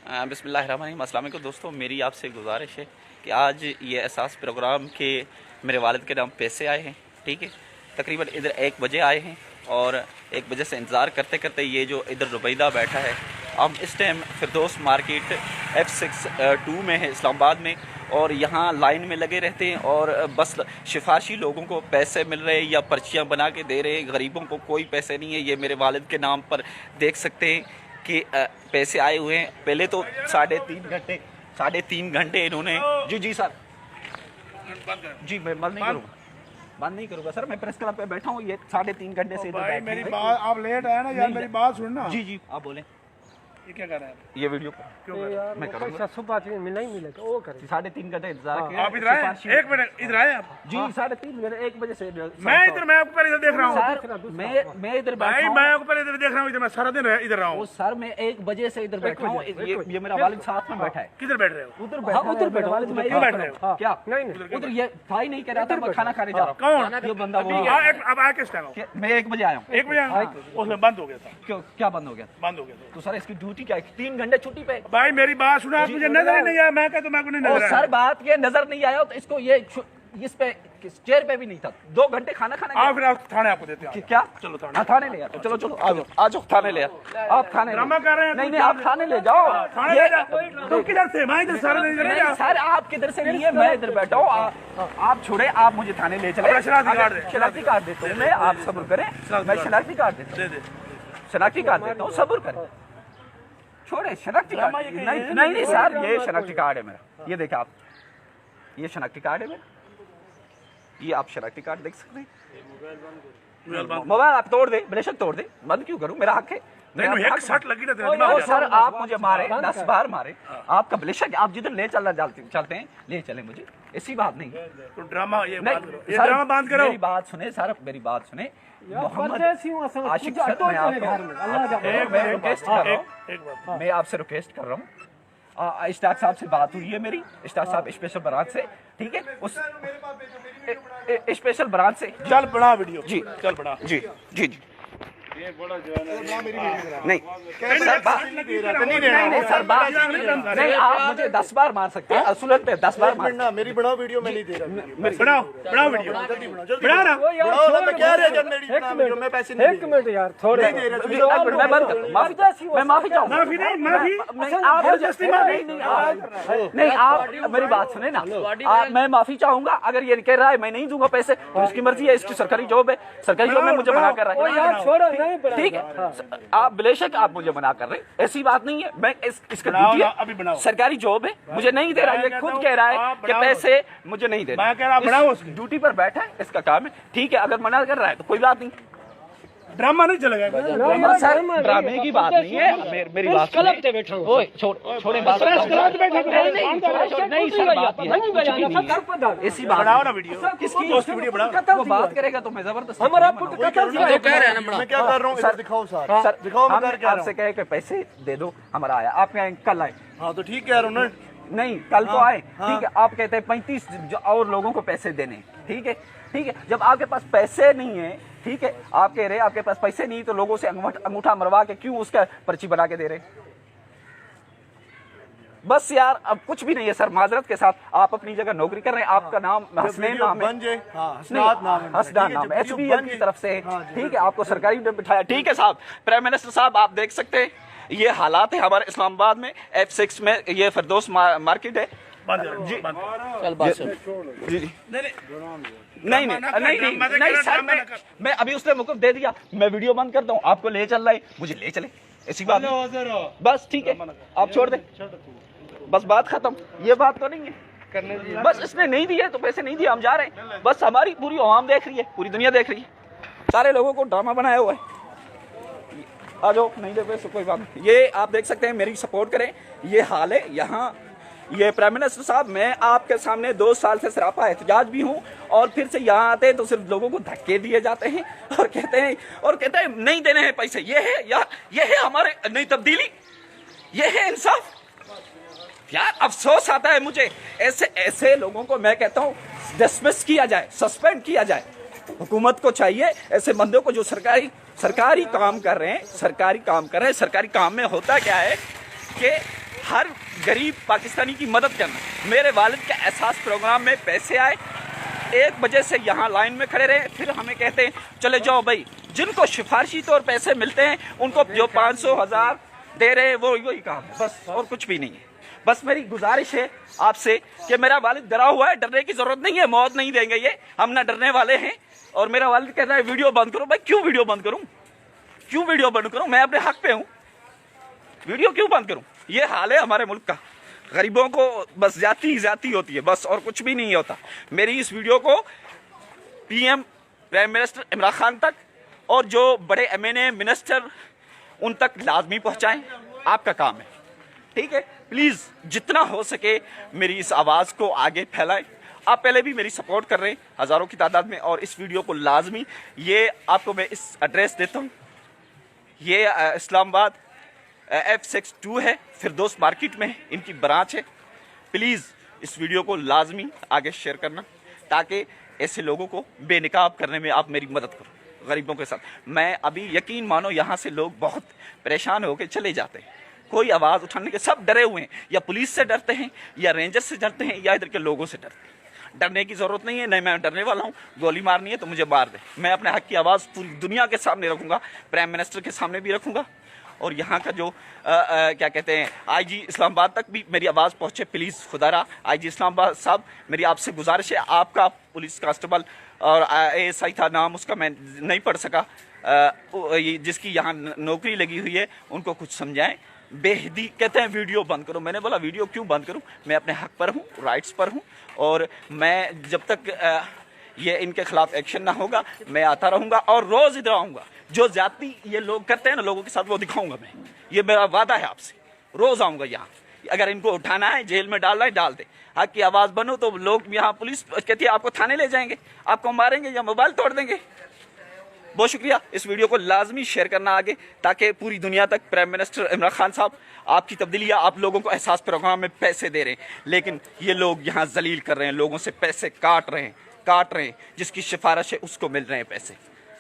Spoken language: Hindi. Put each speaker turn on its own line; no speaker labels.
बिस्मिल्लाहिर्रहमानिर्रहीम। अस्सलाम वालेकुम दोस्तों, मेरी आपसे गुजारिश है कि आज ये एहसास प्रोग्राम के मेरे वालिद के नाम पैसे आए हैं। ठीक है, तकरीबन इधर 1 बजे आए हैं और 1 बजे से इंतज़ार करते करते ये जो इधर रुबैदा बैठा है, हम इस टाइम फिरदौस मार्केट F62 में है इस्लामाबाद में, और यहाँ लाइन में लगे रहते हैं और बस सिफारशी लोगों को पैसे मिल रहे हैं या पर्चियाँ बना के दे रहे हैं। गरीबों को कोई पैसे नहीं है। ये मेरे वालिद के नाम पर देख सकते हैं कि पैसे आए हुए हैं। पहले तो 3.5 घंटे इन्होंने जी सर जी मैं बंद नहीं करूँगा सर। मैं प्रेस क्लब पे बैठा हूँ, ये 3.5 घंटे से इधर बैठे।
मेरी बात आप लेट आए ना यार, मेरी बात सुनना।
जी आप बोलें।
ये क्या कर रहे हैं?
ये वीडियो क्यों मैं करूँगा?
मिला ही मिलेगा वो करें।
3.5 घंटे इंतजार किया।
आप इधर आए? 1 मिनट इधर आए आप?
जी 3.5 घंटे 1 बजे से
मैं ऊपर इधर देख रहा हूँ।
मैं इधर
भाई मैं ऊपर इधर देख रहा हूँ, इधर मैं सारा दिन इधर रहा हूँ।
सर मैं 1 बजे से इधर बैठा हूँ। ये मेरा वालिद साथ में बैठा है।
किधर बैठ रहे हो?
उधर बैठा हूँ।
क्यों बैठ रहे हो?
क्या नहीं उधर ये था ही नहीं कह रहा था मैं खाना खाने जा रहा हूँ।
कौन
ये बंदा?
अब आया किस टाइम?
मैं 1 बजे आया हूँ।
1 बजे आया? उसमें बंद हो गया था।
क्यों क्या बंद हो गया?
बंद हो गया
तो सर इसकी ड्यूटी क्या है? 3 घंटे छुट्टी पे।
भाई मेरी बात सुना, मुझे नजर ही नहीं आया। मैं कहता मैं को नहीं नजर आया।
सर बात ये नजर नहीं आया तो इसको ये इस पे चेयर पे भी नहीं था। 2 घंटे खाना खाना।
फिर आप थाने आपको देते हैं।
क्या?
चलो थाने।
थाने ले आओ। चलो आ जाओ थाने ले आओ। आप थाने
ड्रामा कर रहे हैं?
नहीं आप थाने ले जाओ।
थाने ले जाओ। तो किधर से? मैं इधर सारे दिन इधर
नहीं सर, आप किधर से नहीं है, मैं इधर बैठा हूँ। आप छोड़े, आप मुझे थाने ले चले। शनाख्ती कार्ड देता हूँ मैं, आप सब्र करें। मैं शनाख्ती कार्ड देता हूँ, शनाख्ती कार्ड देता हूँ, सब्र करें। छोड़े शनाख्ती कार्ड। नहीं सर, ये शनाख्ती कार्ड है मेरा। ये देखें आप, ये शनाख्ती कार्ड है मेरा। ये आप शनाख्ती कार्ड देख सकते हैं। मोबाइल आप तोड़ दे, बेशक तोड़ दे, बंद क्यों करूं? मेरा हक है।
नहीं सट लगी ना तेरे दिमाग में।
सर आप मुझे मारे 10 बार मारे, आपका बेशक आप जिधर ले चलते हैं ले चले, मुझे ऐसी बात नहीं।
तो ड्रामा ये बात करो, ये ड्रामा बंद करो।
मेरी बात सुने सर, मेरी बात सुने। मोहम्मद आशिक सर, मैं आपसे रिक्वेस्ट कर रहा हूँ। इश्ताक साहब से बात हुई है मेरी, इश्ताक साहब स्पेशल ब्रांच से। ठीक है, उस स्पेशल ब्रांच से।
चल बड़ा वीडियो
जी,
चल बड़ा
जी नहीं सर बात नहीं। आप मुझे 10 बार मार सकते हैं, असुलत पे 10 बार मार।
मेरी बड़ा वीडियो मैं नहीं दे रहा।
बड़ा वीडियो बड़ा ना।
मैं क्या रहा जब मेरी बड़ा वीडियो मैं पैसे नहीं
1 मिनट यार, थोड़े
दे रहा।
मैं बंद कर, मैं माफी चाहूंगा। नहीं आप मेरी बात सुने ना, मैं माफी चाहूंगा। अगर ये कह रहा है मैं नहीं दूंगा पैसे तो इसकी मर्जी है, इसकी सरकारी जॉब है, सरकारी जॉब में मुझे मना कर रहा है। ठीक है, आप बेशक आप मुझे मना कर रहे हैं, ऐसी बात नहीं है। मैं इसका ड्यूटी है, सरकारी जॉब है, मुझे नहीं दे रहा है। ये खुद कह रहा है कि पैसे मुझे नहीं दे रहा। ड्यूटी पर बैठा है, इसका काम है। ठीक है, अगर मना कर रहा है तो कोई बात नहीं।
ड्रामा नहीं चलेगा।
सर ड्रामे की बात नहीं है, मेरी बात छोड़े बात। ऐसी बात
बढ़ाओ ना वीडियो।
किसकी
वीडियो बढ़ाओ।
वो बात करेगा तो मैं जबरदस्त
हमारा
मैं क्या कर रहा हूँ? सर दिखाओ सर दिखाओ। मैं कर क्या रहा
आपसे कहे कि पैसे दे दो, हमारा आया। आप कहें कल आए।
हाँ तो ठीक है ना।
नहीं कल तो आए। ठीक है, आप कहते हैं 35 और लोगों को पैसे देने। ठीक है, जब आपके पास पैसे नहीं है, ठीक है, आप कह रहे हैं आपके पास पैसे नहीं, तो लोगों से अंगूठा मरवा के क्यों उसका पर्ची बना के दे रहे? बस यार अब कुछ भी नहीं है सर, माजरत के साथ। आप अपनी जगह नौकरी कर रहे हैं, आपका नाम हसनैन नाम है, हसनान नाम है, HBL की तरफ से। ठीक है, आपको सरकारी में बिठाया। ठीक है साहब, प्राइम मिनिस्टर साहब आप देख सकते हैं ये हालात है हमारे इस्लामाबाद में। F6 में ये फिरदौस मार्केट है। जी नहीं सर, मैं अभी उसने मुकुब दे दिया, मैं वीडियो बंद करता हूँ। आपको ले चल रहा है, मुझे ले चले, ऐसी बात बस। ठीक है, आप छोड़ दे, बस बात खत्म। ये बात तो नहीं है, बस इसने नहीं दिया तो पैसे नहीं दिया, हम जा रहे हैं। बस हमारी पूरी अवाम देख रही है, पूरी दुनिया देख रही है, सारे लोगों को ड्रामा बनाया हुआ है। आ जाओ, नहीं दे पैसे कोई बात नहीं। ये आप देख सकते हैं, मेरी सपोर्ट करें। ये हाल है यहाँ। ये प्राइम मिनिस्टर साहब, मैं आपके सामने 2 साल से सरापा एहतजाज भी हूँ, और फिर से यहाँ आते हैं तो सिर्फ लोगों को धक्के दिए जाते हैं और कहते हैं नहीं देने हैं पैसे। ये है या ये है हमारे नई तब्दीली, ये है इंसाफ। यार अफसोस आता है मुझे, ऐसे लोगों को मैं कहता हूँ डिसमिस किया जाए, सस्पेंड किया जाए। हुकूमत को चाहिए ऐसे बंदों को जो सरकारी काम कर रहे हैं। सरकारी काम में होता क्या है कि हर गरीब पाकिस्तानी की मदद करना। मेरे वालिद के एहसास प्रोग्राम में पैसे आए, 1 बजे से यहाँ लाइन में खड़े रहे, फिर हमें कहते हैं चले जाओ भाई। जिनको सिफारशी तौर पैसे मिलते हैं उनको जो 500 1000 दे रहे हैं वो वही काम है बस, और कुछ भी नहीं है। बस मेरी गुजारिश है आपसे कि मेरा वालिद डरा हुआ है, डरने की जरूरत नहीं है, मौत नहीं देंगे ये, हम ना डरने वाले हैं। और मेरा वालिद कहता है वीडियो बंद करो। भाई क्यों वीडियो बंद करूं, क्यों वीडियो बंद करूं? मैं अपने हक पे हूं, वीडियो क्यों बंद करूं? ये हाल है हमारे मुल्क का। गरीबों को बस ज्यादती होती है बस, और कुछ भी नहीं होता। मेरी इस वीडियो को PM prime minister Imran Khan तक और जो बड़े MNA मिनिस्टर उन तक लाजमी पहुंचाएं, आपका काम है, ठीक है? प्लीज़ जितना हो सके मेरी इस आवाज़ को आगे फैलाएं। आप पहले भी मेरी सपोर्ट कर रहे हैं हज़ारों की तादाद में, और इस वीडियो को लाजमी, ये आपको मैं इस एड्रेस देता हूँ, ये इस्लामाबाद F62 है, फिरदौस मार्केट में इनकी ब्रांच है। प्लीज़ इस वीडियो को लाजमी आगे शेयर करना ताकि ऐसे लोगों को बेनकाब करने में आप मेरी मदद करो, गरीबों के साथ। मैं अभी यकीन मानो यहाँ से लोग बहुत परेशान होकर चले जाते हैं, कोई आवाज़ उठाने के, सब डरे हुए हैं, या पुलिस से डरते हैं या रेंजर से डरते हैं या इधर के लोगों से डरते हैं। डरने की ज़रूरत नहीं है, नहीं मैं डरने वाला हूँ। गोली मारनी है तो मुझे मार दे, मैं अपने हक की आवाज़ पूरी दुनिया के सामने रखूँगा, प्राइम मिनिस्टर के सामने भी रखूँगा, और यहाँ का जो क्या कहते हैं IG इस्लामाबाद तक भी मेरी आवाज़ पहुँचे। प्लीज़ खुदारा IG इस्लामाबाद साहब, मेरी आपसे गुजारिश है, आपका पुलिस कांस्टेबल और ASI था नाम उसका, मैं नहीं पढ़ सका, जिसकी यहाँ नौकरी लगी हुई है, उनको कुछ समझाएं। बेहदी कहते हैं वीडियो बंद करो, मैंने बोला वीडियो क्यों बंद करूं? मैं अपने हक पर हूं, राइट्स पर हूं, और मैं जब तक ये इनके खिलाफ एक्शन ना होगा मैं आता रहूंगा, और रोज़ इधर आऊँगा। जो जाति ये लोग करते हैं ना लोगों के साथ, वो दिखाऊंगा मैं, ये मेरा वादा है आपसे। रोज़ आऊँगा यहाँ, अगर इनको उठाना है, जेल में डालना है डाल दे। हक की आवाज़ बनो तो लोग यहाँ, पुलिस कहती है आपको थाने ले जाएंगे, आपको मारेंगे या मोबाइल तोड़ देंगे। बहुत शुक्रिया, इस वीडियो को लाजमी शेयर करना आगे, ताकि पूरी दुनिया तक प्राइम मिनिस्टर इमरान खान साहब आपकी तब्दीली, आप लोगों को एहसास प्रोग्राम में पैसे दे रहे हैं, लेकिन ये लोग यहाँ जलील कर रहे हैं, लोगों से पैसे काट रहे हैं, जिसकी सिफारिश है उसको मिल रहे हैं पैसे।